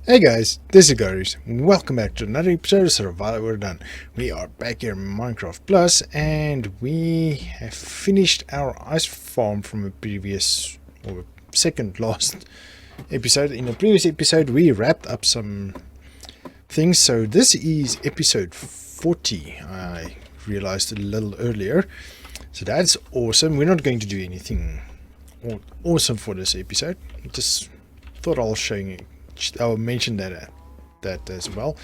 Hey guys, this is Garies. Welcome back to another episode of Survival Done. We are back here in Minecraft Plus and we have finished our ice farm from a previous or second last episode. In the previous episode we wrapped up some things, so this is episode 40. I realized a little earlier. So that's awesome. We're not going to do anything awesome for this episode. Just thought I'll mention that as well.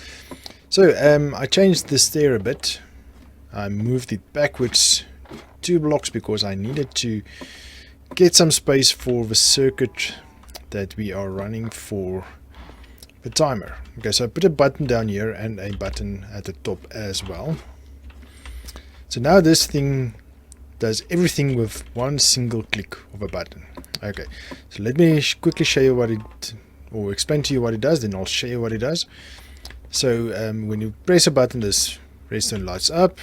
So I changed the stair a bit. I moved it backwards 2 blocks because I needed to get some space for the circuit that we are running for the timer. Okay, so I put a button down here and a button at the top as well. So now this thing does everything with one single click of a button. Okay, so let me quickly show you what it, or explain to you what it does, then I'll show you what it does. So when you press a button, this redstone lights up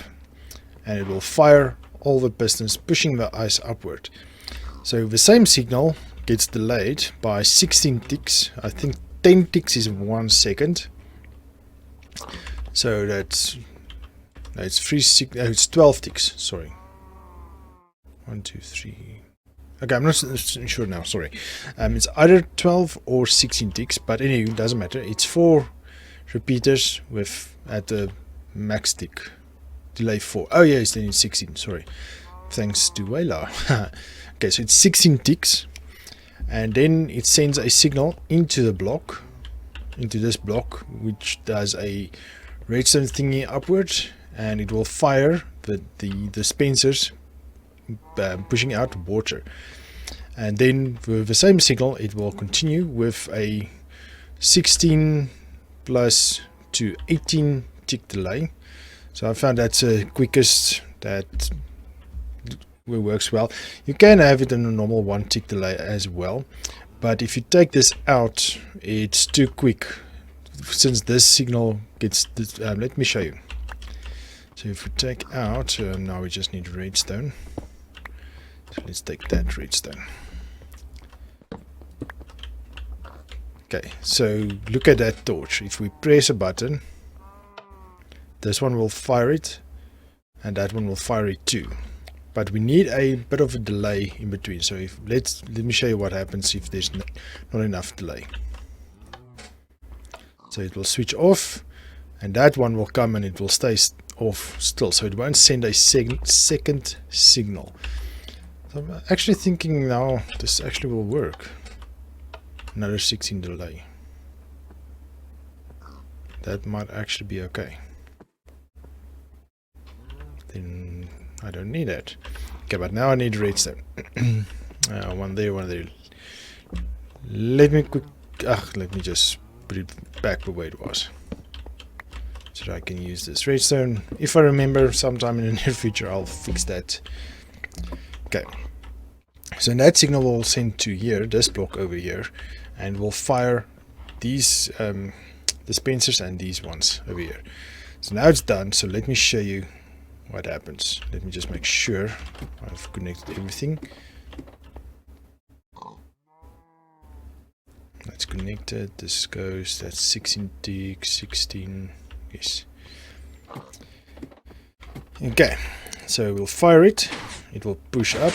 and it will fire all the pistons, pushing the ice upward. So the same signal gets delayed by 16 ticks. I think 10 ticks is 1 second. So that's it's 12 ticks, sorry. 1, 2, 3. Okay, I'm not sure now, sorry. It's either 12 or 16 ticks, but anyway, it doesn't matter. It's 4 repeaters with at the max tick delay 4. Oh yes, then it's 16, sorry. Thanks to Wayla. Okay, so it's 16 ticks, and then it sends a signal into the block, into this block, which does a redstone thingy upward, and it will fire the dispensers, pushing out water, and then with the same signal it will continue with a 16 plus to 18 tick delay. So I found that's the quickest that works well. You can have it in a normal 1 tick delay as well, but if you take this out it's too quick, since this signal gets this, let me show you. So if we take out now we just need redstone. So let's take that redstone. Okay, so look at that torch. If we press a button, this one will fire it, and that one will fire it too. But we need a bit of a delay in between. So if let me show you what happens if there's not enough delay. So it will switch off, and that one will come and it will stay off still. So it won't send a second signal. So I'm actually thinking now this actually will work. Another 16 delay. That might actually be okay. Then I don't need that. Okay, but now I need redstone. One there, one there. Let me just put it back the way it was, so that I can use this redstone. If I remember sometime in the near future, I'll fix that. Okay, so that signal will send to here, this block over here, and will fire these dispensers and these ones over here. So now it's done. So let me show you what happens. Let me just make sure I've connected everything. That's connected. This goes, that's 16 ticks, 16, yes. Okay, so we'll fire it. It will push up.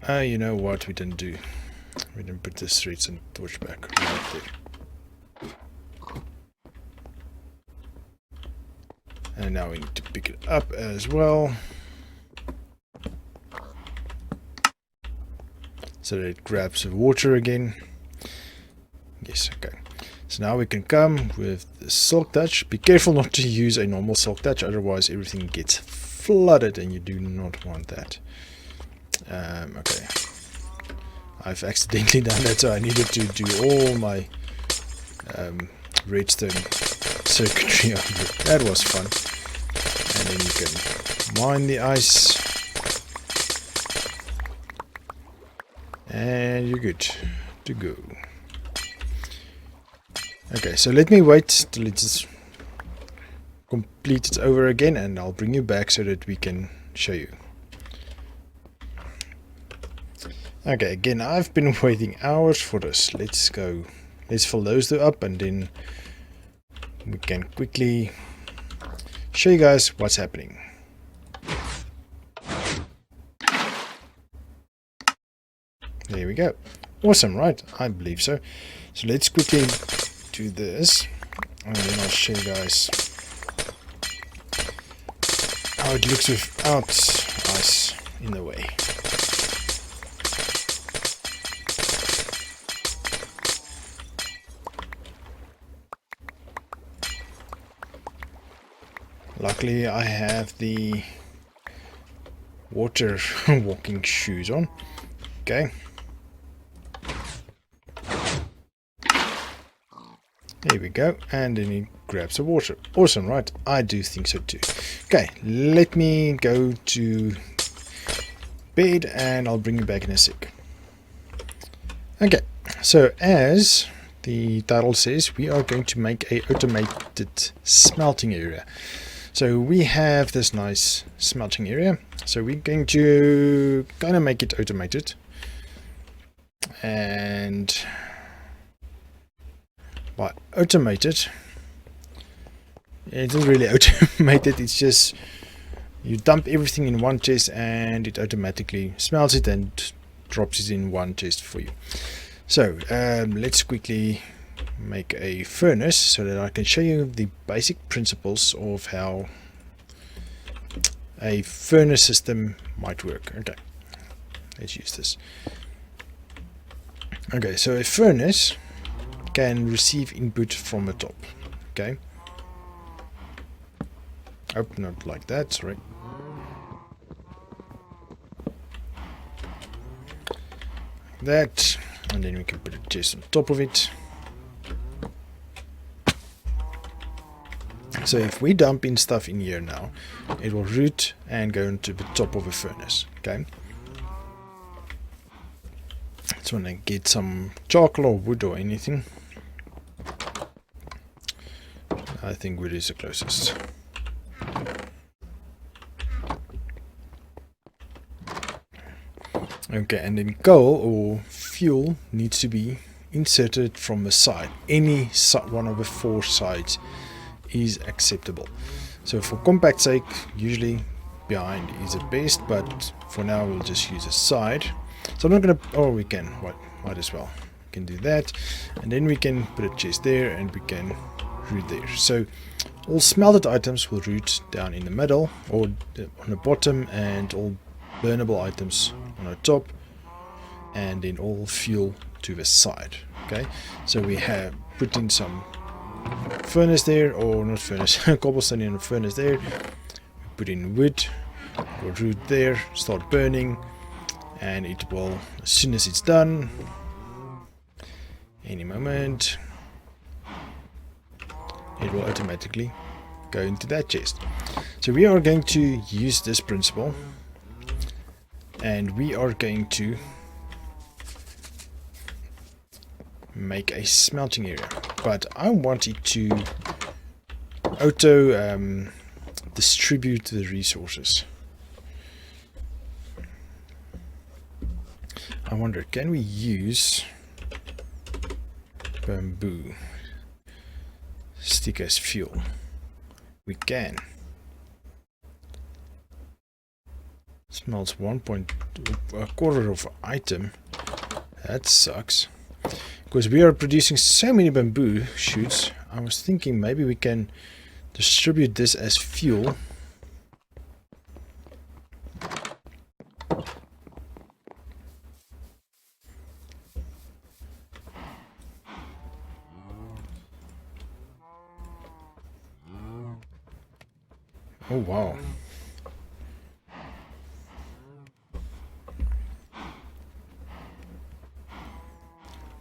You know what we didn't do? We didn't put this redstone torch back right there. And now we need to pick it up as well, so that it grabs the water again. Yes, okay. So now we can come with the silk touch. Be careful not to use a normal silk touch, otherwise everything gets flooded and you do not want that. Okay, I've accidentally done that, so I needed to do all my redstone circuitry on it. That was fun. And then you can mine the ice, and you're good to go. Okay, so let me wait till it's completed over again, and I'll bring you back so that we can show you. Okay, again, I've been waiting hours for this. Let's go. Let's fill those two up and then we can quickly show you guys what's happening. There we go. Awesome, right? I believe so. So let's quickly do this and then I'll show you guys how it looks without ice in the way. Luckily I have the water walking shoes on. Okay. There we go. And then he grabs the water. Awesome, right? I do think so too. Okay, let me go to bed and I'll bring you back in a sec. Okay, so as the title says, we are going to make a automated smelting area. So we have this nice smelting area. So we're going to kind of make it automated. And by automated, it isn't really automated, it's just you dump everything in one chest and it automatically smelts it and drops it in one chest for you. So let's quickly make a furnace so that I can show you the basic principles of how a furnace system might work. Okay, let's use this. Okay, so a furnace can receive input from the top. Okay. Oh, not like that, sorry. That, and then we can put a chest on top of it. So if we dump in stuff in here now, it will root and go into the top of a furnace. Okay. So when I get some charcoal or wood or anything, I think wood is the closest. Okay, and then coal or fuel needs to be inserted from the side. Any one of the four sides is acceptable. So for compact sake, usually behind is the best, but for now we'll just use a side. So I'm not going to, oh we can, might as well. We can do that, and then we can put a chest there and we can root there. So all smelted items will root down in the middle or on the bottom, and all burnable items on the top, and then all fuel to the side. Okay, so we have put in some furnace there, or not furnace, cobblestone in a furnace there. We put in wood, we'll root there, start burning, and it will, as soon as it's done, any moment, it will automatically go into that chest. So we are going to use this principle, and we are going to make a smelting area, but I want it to auto distribute the resources. I wonder, can we use bamboo stick as fuel? We can. Smelts a quarter of an item. That sucks. Because we are producing so many bamboo shoots, I was thinking maybe we can distribute this as fuel. Oh wow.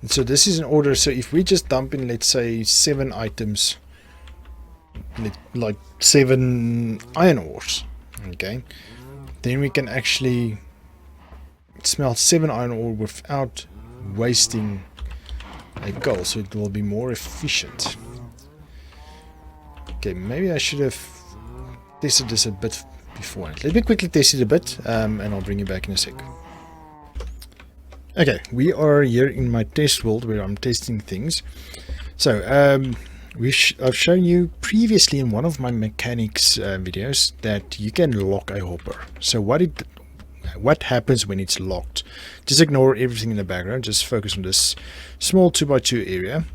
So this is an order. So if we just dump in, let's say 7 items, like 7 iron ores, okay, then we can actually smelt 7 iron ore without wasting a coal, so it will be more efficient. Okay, maybe I should have tested this a bit before. Let me quickly test it a bit, and I'll bring you back in a sec. Okay, we are here in my test world where I'm testing things. So I've shown you previously in one of my mechanics videos that you can lock a hopper. So what happens when it's locked? Just ignore everything in the background, just focus on this small 2x2 area.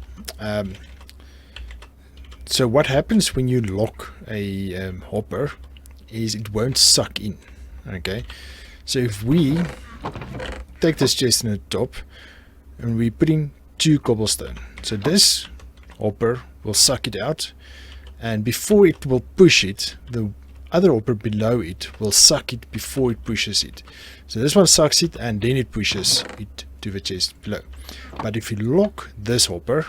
So what happens when you lock a hopper is it won't suck in. Okay, so if we take this chest in the top and we put in 2 cobblestone, so this hopper will suck it out, and before it will push it, the other hopper below it will suck it before it pushes it. So this one sucks it and then it pushes it to the chest below. But if you lock this hopper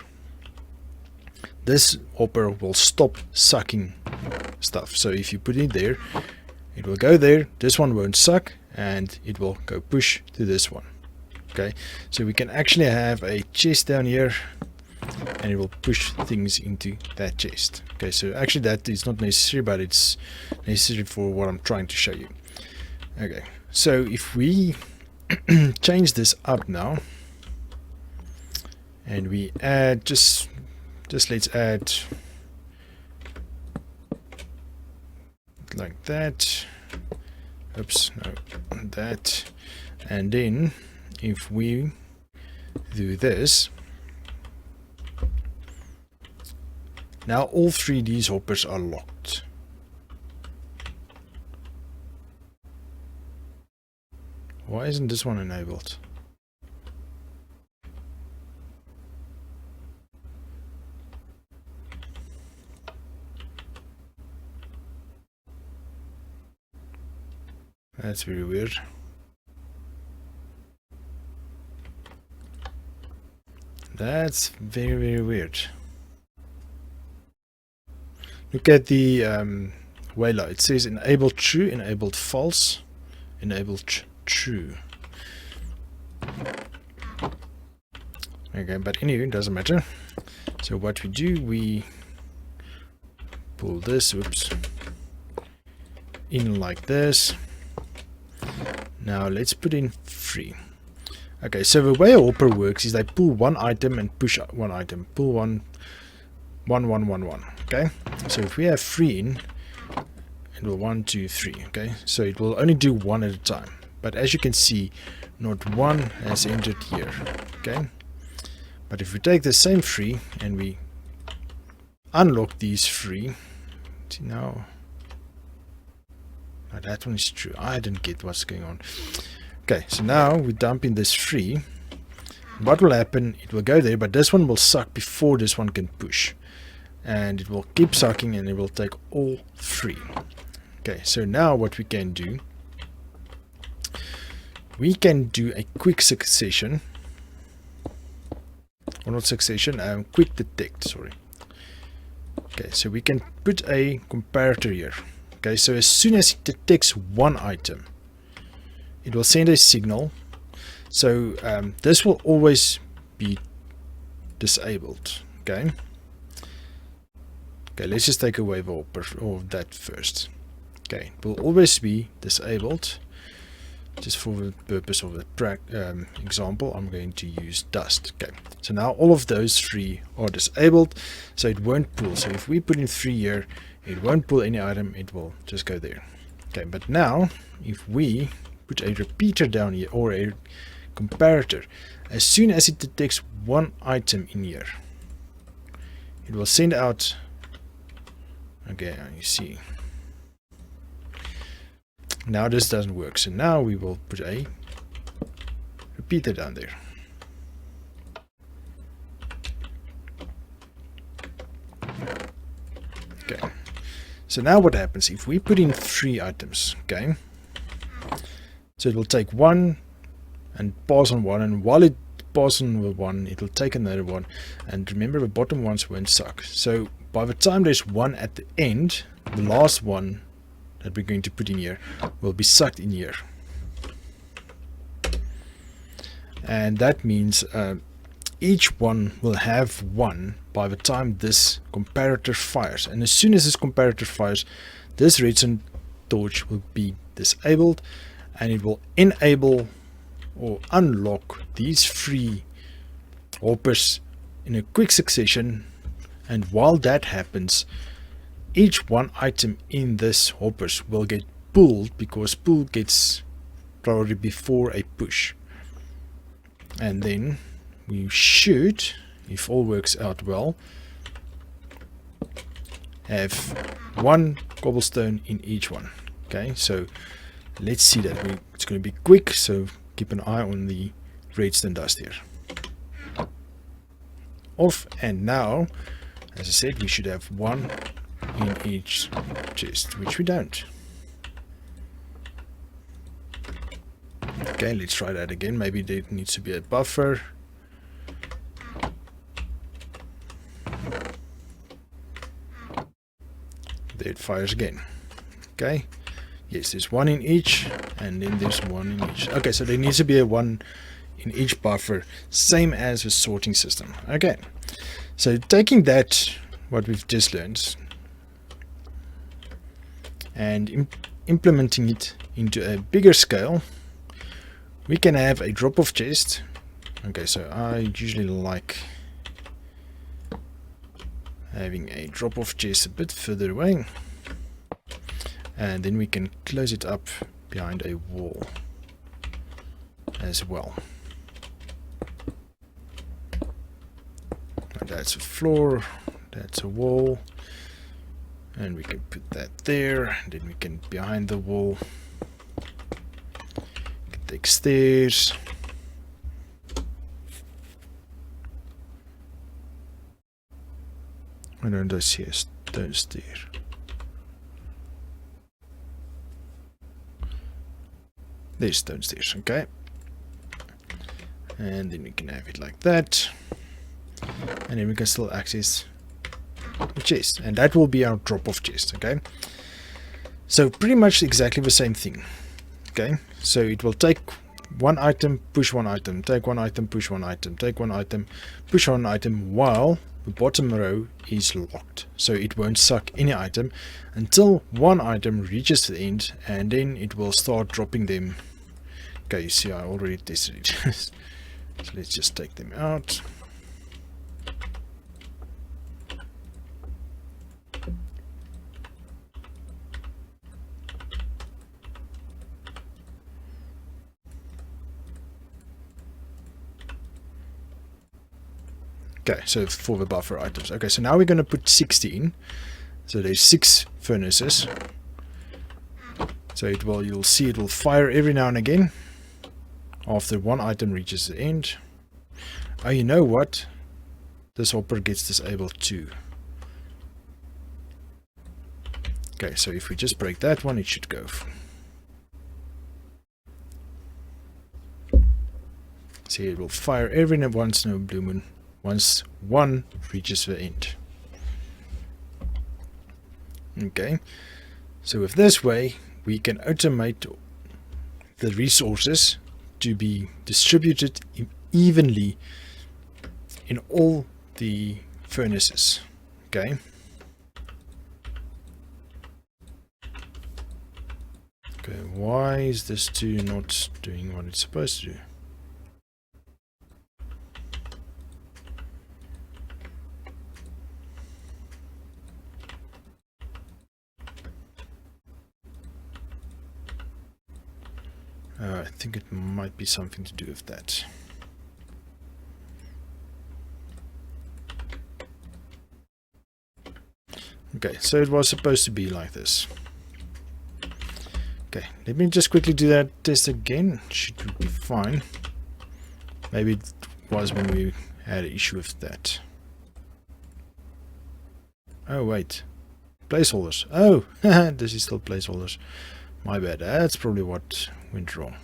will stop sucking stuff. So if you put it there, it will go there, this one won't suck, and it will go push to this one. Okay, so we can actually have a chest down here and it will push things into that chest. Okay, so actually that is not necessary, but it's necessary for what I'm trying to show you. Okay, so if we change this up now and we add just let's add like that. Oops, no, that. And then if we do this, now all 3 of these hoppers are locked. Why isn't this one enabled? That's very weird. That's very, very weird. Look at the Wayla. It says enabled true, enabled false, enabled true. Okay, but anyway, it doesn't matter. So what we do, we pull this, oops, in like this. Now let's put in 3. Okay, so the way a hopper works is they pull 1 item and push 1 item. Pull 1, 1, 1, 1, 1. Okay, so if we have 3 in, it will 1, 2, 3. Okay, so it will only do 1 at a time. But as you can see, not 1 has entered here. Okay, but if we take the same 3 and we unlock these 3, see now. Oh, that one is true. I didn't get what's going on. Okay, so now we dump in this 3. What will happen? It will go there, but this one will suck before this one can push. And it will keep sucking and it will take all 3. Okay, so now what we can do, we can do a quick succession. Or not succession, quick detect, sorry. Okay, so we can put a comparator here. Okay, so as soon as it detects 1 item, it will send a signal. So this will always be disabled. Okay. Okay, let's just take away the hopper of that first. Okay, it will always be disabled. Just for the purpose of the example, I'm going to use dust. Okay, so now all of those 3 are disabled, so it won't pull. So if we put in 3 here, it won't pull any item, it will just go there. Okay, but now if we put a repeater down here or a comparator, as soon as it detects 1 item in here, it will send out. Okay, you see. Now this doesn't work, so now we will put a repeater down there. Okay, so now what happens if we put in 3 items? Okay, so it will take 1 and pass on 1, and while it passes on the 1, it will take another 1, and remember the bottom ones won't suck. So by the time there's 1 at the end, the last one that we're going to put in here will be sucked in here. And that means each one will have 1 by the time this comparator fires. And as soon as this comparator fires, this redstone torch will be disabled, and it will enable or unlock these 3 hoppers in a quick succession, and while that happens, each one item in this hoppers will get pulled, because pull gets priority before a push. And then we should, if all works out well, have 1 cobblestone in each one. Okay, so let's see that. It's going to be quick, so keep an eye on the redstone dust here. Off, and now, as I said, we should have 1 in each chest, which we don't. Okay, let's try that again. Maybe there needs to be a buffer. There it fires again. Okay, yes, there's 1 in each, and then there's 1 in each. Okay, so there needs to be a 1 in each buffer, same as the sorting system. Okay, so taking that, what we've just learned, and implementing it into a bigger scale, we can have a drop-off chest. Okay, so I usually like having a drop-off chest a bit further away, and then we can close it up behind a wall as well. And that's a floor, that's a wall, and we can put that there, and then we can, behind the wall, we can take stairs. I don't see stones there. There's stones there, okay. And then we can have it like that. And then we can still access the chest. And that will be our drop-off chest, okay. So pretty much exactly the same thing. Okay, so it will take 1 item, push 1 item, take 1 item, push 1 item, take 1 item, push 1 item, while the bottom row is locked, so it won't suck any item until 1 item reaches the end, and then it will start dropping them. Okay, you see I already tested it. So let's just take them out. Okay, so for the buffer items. Okay, so now we're going to put 16. So there's 6 furnaces. So it will, you'll see it will fire every now and again after 1 item reaches the end. Oh, you know what? This hopper gets disabled too. Okay, so if we just break that one, it should go. See, it will fire every once in a blue moon once 1 reaches the end. Okay, so with this way we can automate the resources to be distributed evenly in all the furnaces. Okay, why is this 2 not doing what it's supposed to do? I think it might be something to do with that. Okay, so it was supposed to be like this. Okay, let me just quickly do that test again. Should be fine. Maybe it was when we had an issue with that. Oh wait, placeholders. Oh, this is still placeholders. My bad. That's probably what went wrong.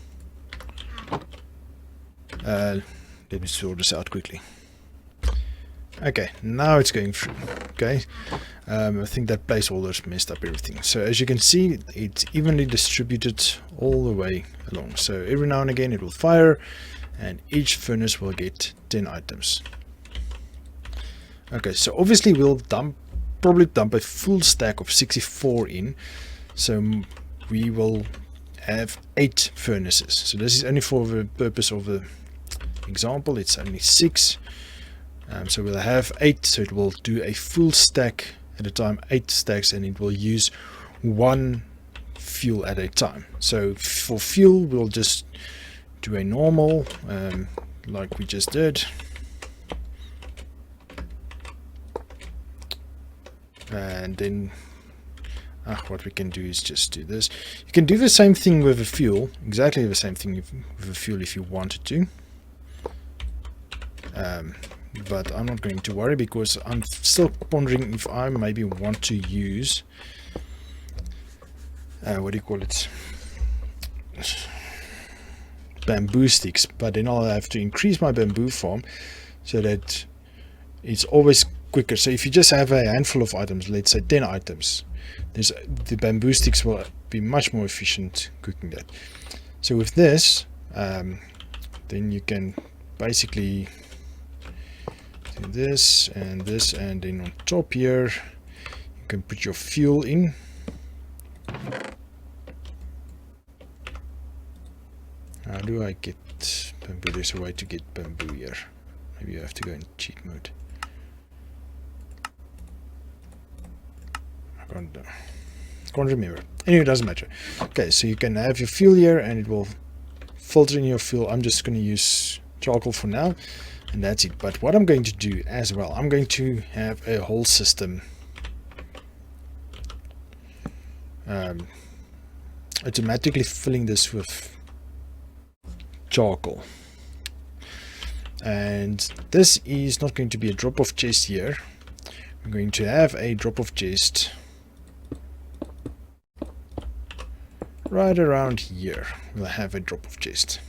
Let me sort this out quickly. Okay, now it's going through. Okay, I think that placeholders messed up everything. So as you can see, it's evenly distributed all the way along. So every now and again it will fire, and each furnace will get 10 items. Okay, so obviously we'll probably dump a full stack of 64 in. So we will have 8 furnaces. So this is only for the purpose of the example. It's only 6. So we'll have 8, so it will do a full stack at a time, 8 stacks, and it will use 1 fuel at a time. So for fuel, we'll just do a normal, like we just did. And then what we can do is just do this. You can do the same thing with the fuel, exactly the same thing with the fuel if you wanted to. But I'm not going to worry because I'm still pondering if I maybe want to use what do you call it, bamboo sticks, but then I'll have to increase my bamboo farm so that it's always quicker. So if you just have a handful of items, let's say 10 items, the bamboo sticks will be much more efficient cooking that. So with this, then you can basically do this, and then on top here you can put your fuel in. How do I get bamboo? There's a way to get bamboo here. Maybe you have to go in cheat mode. I can't remember. Anyway, it doesn't matter. Okay, so you can have your fuel here and it will filter in your fuel. I'm just going to use charcoal for now, and that's it. But what I'm going to do as well, I'm going to have a whole system automatically filling this with charcoal. And this is not going to be a drop of chest here. I'm going to have a drop of chest right around here. We'll have a drop of chest.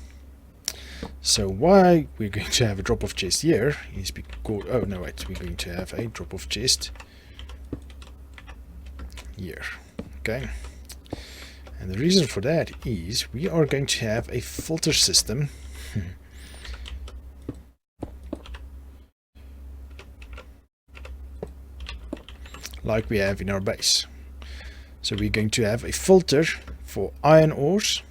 So why we're going to have a drop of chest here is because, oh no wait, we're going to have a drop of chest here. Okay, and the reason for that is we are going to have a filter system like we have in our base. So we're going to have a filter for iron ores.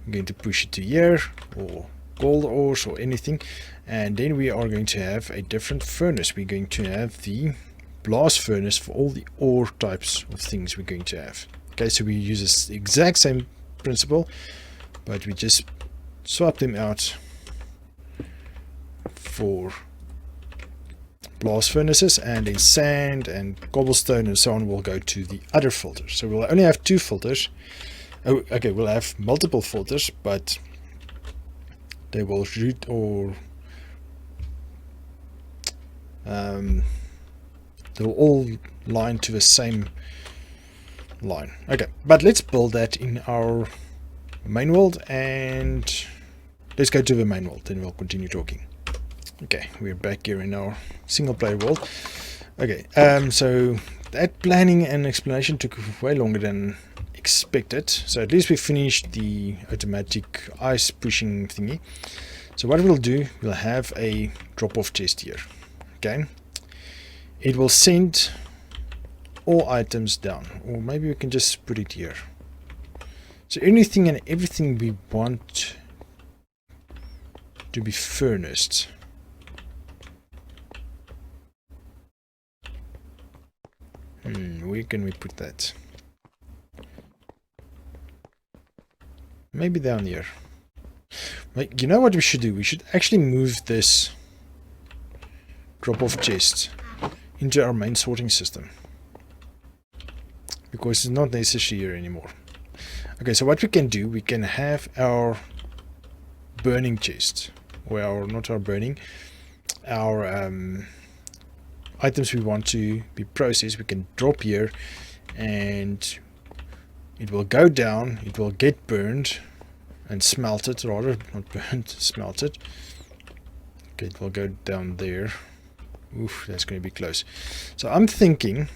I'm going to push it to here, or gold ores or anything, and then we are going to have a different furnace. We're going to have the blast furnace for all the ore types of things we're going to have. Okay, so we use the exact same principle, but we just swap them out for blast furnaces, and then sand and cobblestone and so on will go to the other filters. So we'll only have 2 filters. Oh, okay, we'll have multiple filters, but they will route or they will all line to the same line. Okay, but let's build that in our main world, and let's go to the main world, then we'll continue talking. Okay, we're back here in our single player world. Okay, so that planning and explanation took way longer than expected. So at least we finished the automatic ice pushing thingy. So what we'll do, we'll have a drop off chest here. Okay, it will send all items down, or maybe we can just put it here. So anything and everything we want to be furnace. Where can we put that? Maybe down here. Like, you know what we should do? We should actually move this drop-off chest into our main sorting system, because it's not necessary here anymore. Okay, so what we can do, we can have our burning chest, or our, not our burning, our items we want to be processed, we can drop here, and it will go down, it will get burned and smelted, rather, not burned, smelted. Okay, it will go down there. Oof, that's going to be close. So I'm thinking,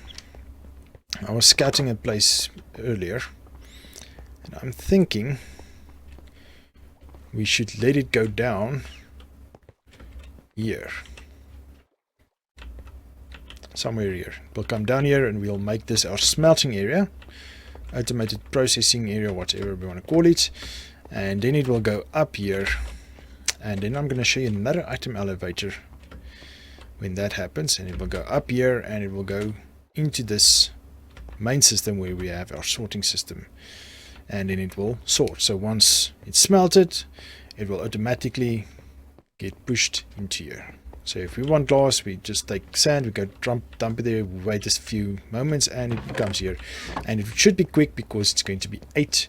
I was scouting a place earlier, and I'm thinking we should let it go down here. Somewhere here. We'll come down here and we'll make this our smelting area. automated processing area, whatever we want to call it, and then it will go up here, and then I'm going to show you another item elevator when that happens, and it will go up here and it will go into this main system where we have our sorting system, and then it will sort. So once it's smelted, it will automatically get pushed into here. So if we want glass, we just take sand, we go dump it there, wait a few moments, and it comes here. And it should be quick because it's going to be 8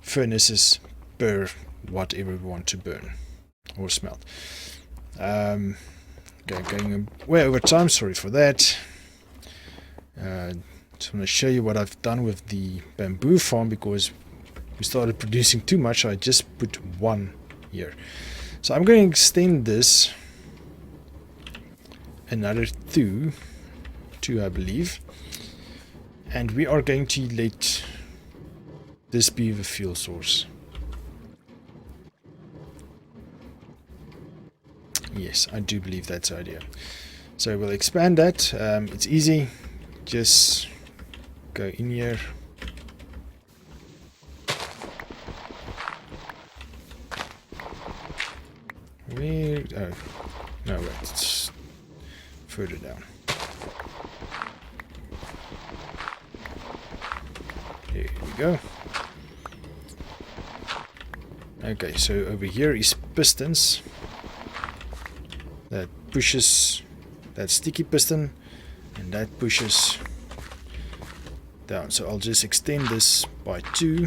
furnaces per whatever we want to burn or smelt. Going way over time, sorry for that. Just want to show you what I've done with the bamboo farm, because we started producing too much, so I just put 1 here. So I'm going to extend this another 2 I believe, and we are going to let this be the fuel source. Yes, I do believe that's the idea. So we'll expand that. It's easy. Just go in here. Oh, no, wait. It's further down. There we go. Okay, so over here is pistons. That pushes that sticky piston, and that pushes down. So I'll just extend this by 2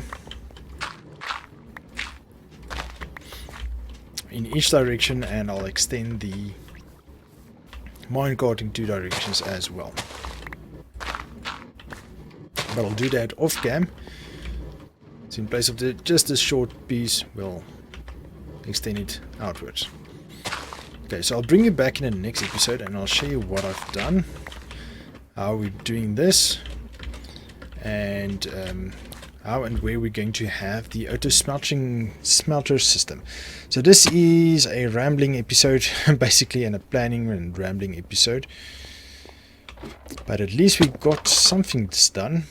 in each direction, and I'll extend the minecart in 2 directions as well. But I'll do that off cam. So in place of just this short piece, we'll extend it outwards. Okay, so I'll bring you back in the next episode and I'll show you what I've done, how we're doing this, and how and where we're going to have the auto smelter system. So this is a rambling episode, basically, and a planning and rambling episode. But at least we got something done.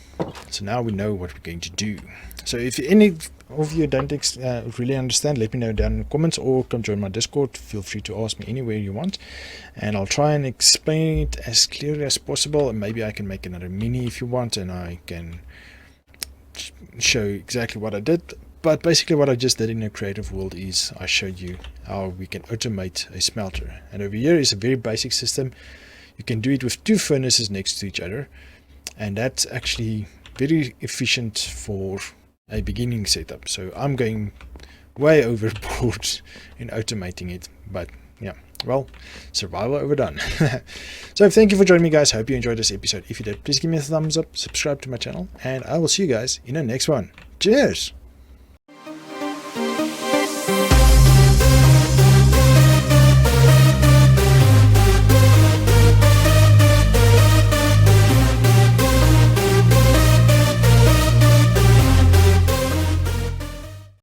So now we know what we're going to do. So if any of you don't really understand, let me know down in the comments, or come join my Discord. Feel free to ask me anywhere you want, and I'll try and explain it as clearly as possible. And maybe I can make another mini if you want, and I can show exactly what I did. But basically what I just did in a creative world is I showed you how we can automate a smelter. And over here is a very basic system. You can do it with 2 furnaces next to each other, and that's actually very efficient for a beginning setup. So I'm going way overboard in automating it, but yeah, well, survival overdone. So thank you for joining me, guys. Hope you enjoyed this episode. If you did, please give me a thumbs up, subscribe to my channel, and I will see you guys in the next one. Cheers.